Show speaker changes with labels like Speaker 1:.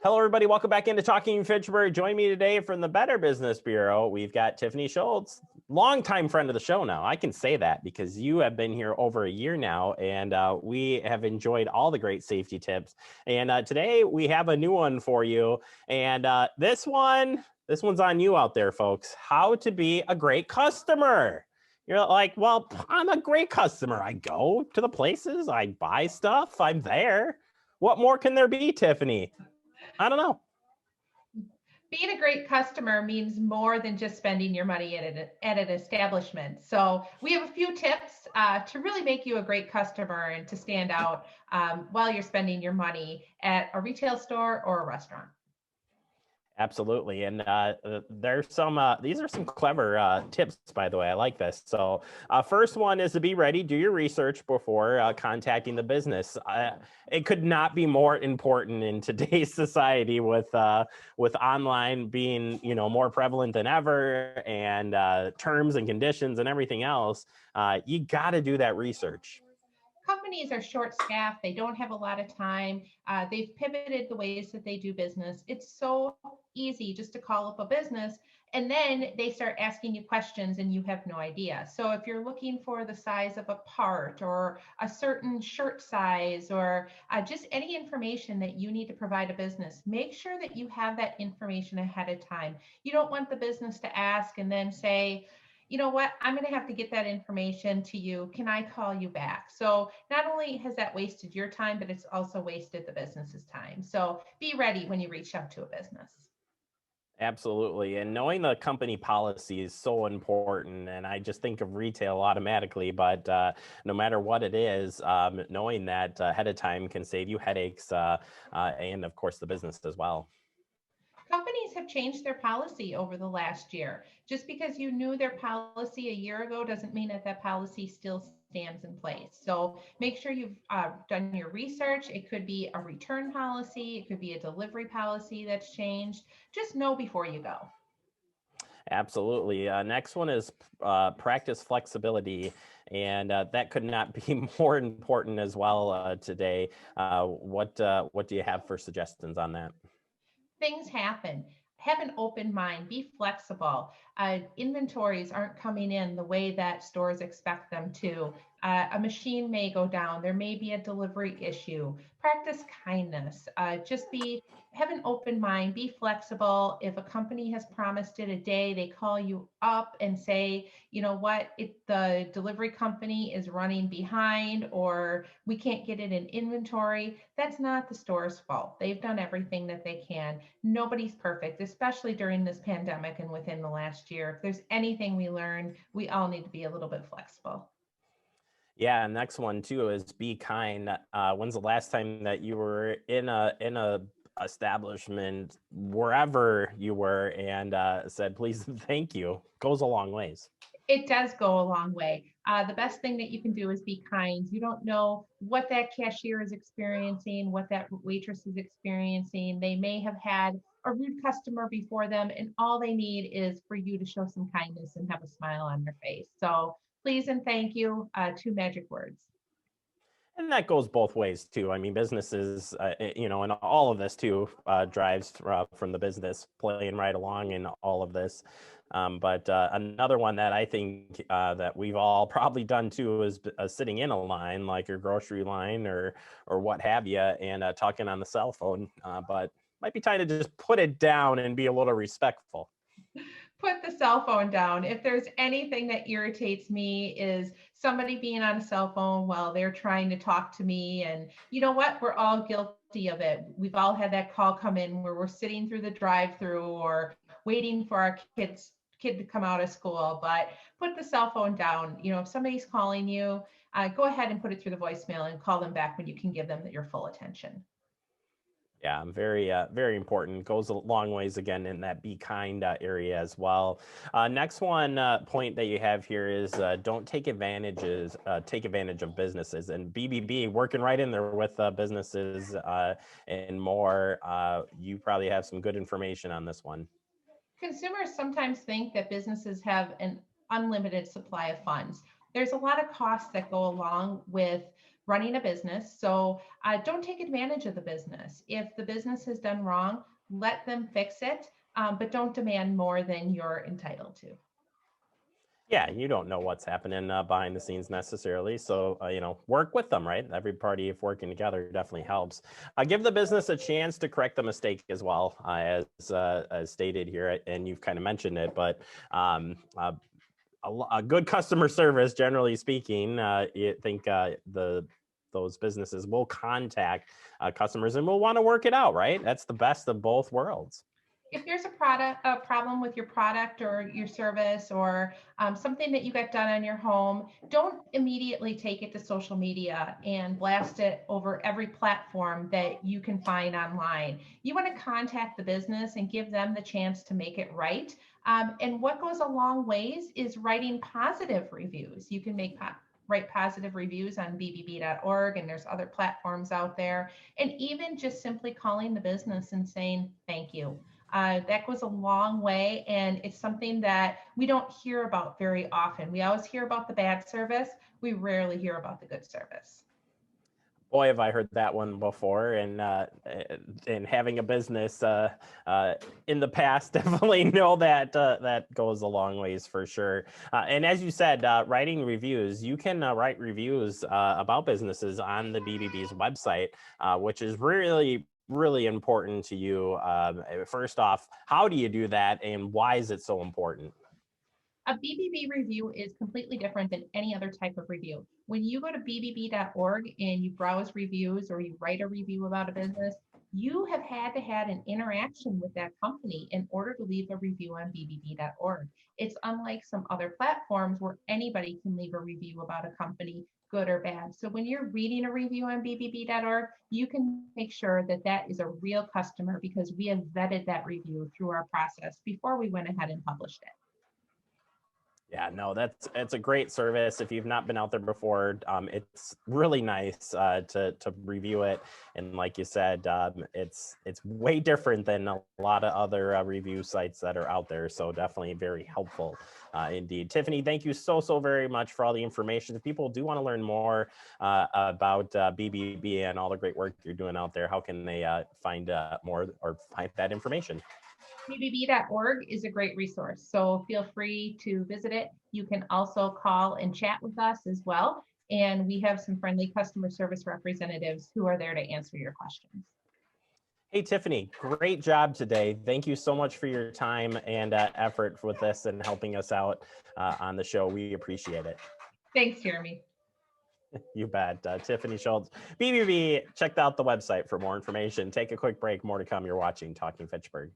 Speaker 1: Hello, everybody. Welcome back into Talking Fitchburg. Join me today from the Better Business Bureau. We've got Tiffany Schultz, longtime friend of the show now. I can say that because you have been here over a year now, and we have enjoyed all the great safety tips. And today we have a new one for you. And this one's on you out there, folks. How to be a great customer. You're like, well, I'm a great customer. I go to the places, I buy stuff, I'm there. What more can there be, Tiffany? I don't know.
Speaker 2: Being a great customer means more than just spending your money at an establishment. So we have a few tips to really make you a great customer and to stand out while you're spending your money at a retail store or a restaurant.
Speaker 1: Absolutely. And there's some, these are some clever tips, by the way. I like this. So first one is to be ready, do your research before contacting the business. It could not be more important in today's society with online being, more prevalent than ever, and terms and conditions and everything else. You got to do that research.
Speaker 2: Companies are short staffed. They don't have a lot of time. They've pivoted the ways that they do business. It's so easy just to call up a business and then they start asking you questions and you have no idea. So if you're looking for the size of a part or a certain shirt size or just any information that you need to provide a business, make sure that you have that information ahead of time. You don't want the business to ask and then say, you know what, I'm going to have to get that information to you. Can I call you back? So not only has that wasted your time, but it's also wasted the business's time. So be ready when you reach out to a business.
Speaker 1: Absolutely. And knowing the company policy is so important. And I just think of retail automatically, but no matter what it is, knowing that ahead of time can save you headaches and, of course, the business as well.
Speaker 2: Companies have changed their policy over the last year. Just because you knew their policy a year ago doesn't mean that that policy still stands in place. So make sure you've done your research. It could be a return policy, it could be a delivery policy that's changed. Just know before you go.
Speaker 1: Absolutely. Next one is practice flexibility. And that could not be more important as well today. What do you have for suggestions on that?
Speaker 2: Things happen. Have an open mind, be flexible. Inventories aren't coming in the way that stores expect them to. A machine may go down. There may be a delivery issue. Practice kindness. Have an open mind, be flexible. If a company has promised it a day, they call you up and say, you know what, the delivery company is running behind or we can't get it in inventory. That's not the store's fault. They've done everything that they can. Nobody's perfect, especially during this pandemic and within the last year. If there's anything we learned, we all need to be a little bit flexible.
Speaker 1: Yeah, next one too is be kind. When's the last time that you were in a establishment, wherever you were, and said please and thank you? Goes a long ways.
Speaker 2: It does go a long way. The best thing that you can do is be kind. You don't know what that cashier is experiencing, what that waitress is experiencing. They may have had a rude customer before them, and all they need is for you to show some kindness and have a smile on their face. So please and thank you, two magic words.
Speaker 1: And that goes both ways too. I mean, businesses, and all of this too drives from the business playing right along in all of this. But another one that I think that we've all probably done too is sitting in a line, like your grocery line or what have you, and talking on the cell phone. But might be time to just put it down and be a little respectful.
Speaker 2: Put the cell phone down. If there's anything that irritates me is somebody being on a cell phone while they're trying to talk to me. And you know what? We're all guilty of it. We've all had that call come in where we're sitting through the drive-through or waiting for our kid to come out of school. But put the cell phone down. If somebody's calling you, go ahead and put it through the voicemail and call them back when you can give them your full attention.
Speaker 1: Yeah, very important. Goes a long ways again in that be kind area as well. Next one point that you have here is don't take advantage of businesses, and BBB working right in there with businesses and more. You probably have some good information on this one.
Speaker 2: Consumers sometimes think that businesses have an unlimited supply of funds. There's a lot of costs that go along with running a business. So don't take advantage of the business. If the business has done wrong, let them fix it, but don't demand more than you're entitled to.
Speaker 1: Yeah, you don't know what's happening behind the scenes necessarily. So, work with them, right? Every party, if working together, definitely helps. Give the business a chance to correct the mistake as well, as stated here. And you've kind of mentioned it, but a good customer service, generally speaking, you think those businesses will contact customers and will want to work it out, right? That's the best of both worlds.
Speaker 2: If there's a problem with your product or your service, or something that you got done on your home, don't immediately take it to social media and blast it over every platform that you can find online. You want to contact the business and give them the chance to make it right. And what goes a long ways is writing positive reviews. You can write positive reviews on bbb.org, and there's other platforms out there. And even just simply calling the business and saying thank you. That goes a long way, and it's something that we don't hear about very often. We always hear about the bad service. We rarely hear about the good service.
Speaker 1: Boy, have I heard that one before, and having a business in the past, definitely know that that goes a long ways for sure. And as you said, writing reviews, you can write reviews about businesses on the BBB's website, which is really important to you. First off, how do you do that, and why is it so important?
Speaker 2: A BBB review is completely different than any other type of review. When you go to bbb.org and you browse reviews or you write a review about a business, you have had to have an interaction with that company in order to leave a review on bbb.org. It's unlike some other platforms where anybody can leave a review about a company, good or bad. So when you're reading a review on bbb.org, you can make sure that that is a real customer, because we have vetted that review through our process before we went ahead and published it.
Speaker 1: Yeah, no, it's a great service. If you've not been out there before, it's really nice to review it. And like you said, it's way different than a lot of other review sites that are out there. So definitely very helpful indeed. Tiffany, thank you so very much for all the information. If people do want to learn more about BBB and all the great work you're doing out there, how can they find more or find that information?
Speaker 2: BBB.org is a great resource, so feel free to visit it. You can also call and chat with us as well, and we have some friendly customer service representatives who are there to answer your questions.
Speaker 1: Hey, Tiffany, great job today. Thank you so much for your time and effort with this and helping us out on the show. We appreciate it.
Speaker 2: Thanks, Jeremy.
Speaker 1: You bet. Tiffany Schultz, BBB. Check out the website for more information. Take a quick break. More to come. You're watching Talking Fitchburg.